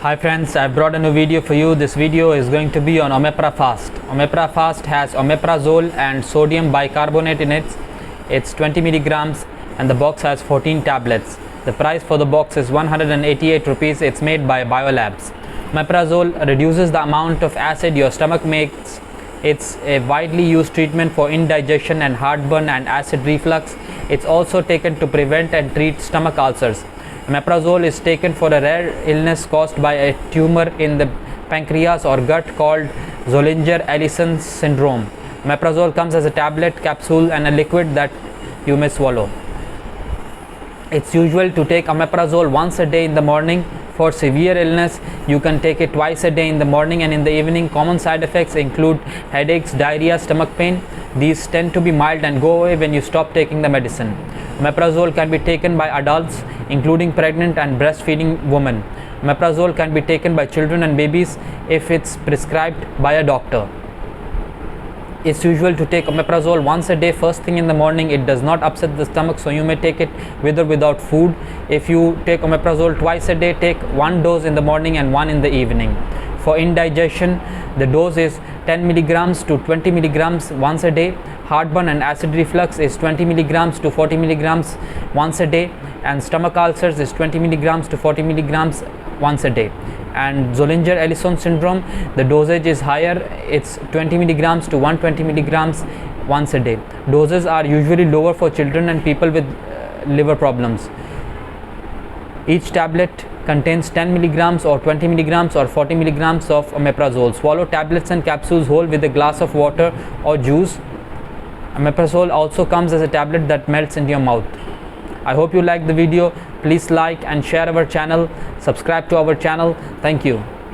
Hi friends, I brought a new video for you. This video is going to be on Omepra Fast. Omepra Fast has omeprazole and sodium bicarbonate in it. It's 20 milligrams and the box has 14 tablets. The price for the box is 188 rupees. It's made by Biolabs. Omeprazole reduces the amount of acid your stomach makes. It's a widely used treatment for indigestion and heartburn and acid reflux. It's also taken to prevent and treat stomach ulcers. Omeprazole is taken for a rare illness caused by a tumor in the pancreas or gut called Zollinger-Ellison syndrome. Omeprazole comes as a tablet, capsule and a liquid that you may swallow. It's usual to take omeprazole once a day in the morning. For severe illness, you can take it twice a day in the morning and in the evening. Common side effects include headaches, diarrhea, stomach pain. These tend to be mild and go away when you stop taking the medicine. Omeprazole can be taken by adults, including pregnant and breastfeeding women. Omeprazole can be taken by children and babies if it's prescribed by a doctor. It's usual to take omeprazole once a day first thing in the morning. It does not upset the stomach, so you may take it with or without food. If you take omeprazole twice a day, take one dose in the morning and one in the evening. For indigestion, the dose is 10 milligrams to 20 milligrams once a day. Heartburn and acid reflux is 20 milligrams to 40 milligrams once a day, and stomach ulcers is 20 milligrams to 40 milligrams once a day. And Zollinger-Ellison syndrome, the dosage is higher. It's 20 milligrams to 120 milligrams once a day. Doses are usually lower for children and people with liver problems. Each tablet contains 10 milligrams or 20 milligrams or 40 milligrams of omeprazole. Swallow tablets and capsules whole with a glass of water or juice. Omeprazole also comes as a tablet that melts into your mouth. I hope you liked the video. Please like and share our channel. Subscribe to our channel. Thank you.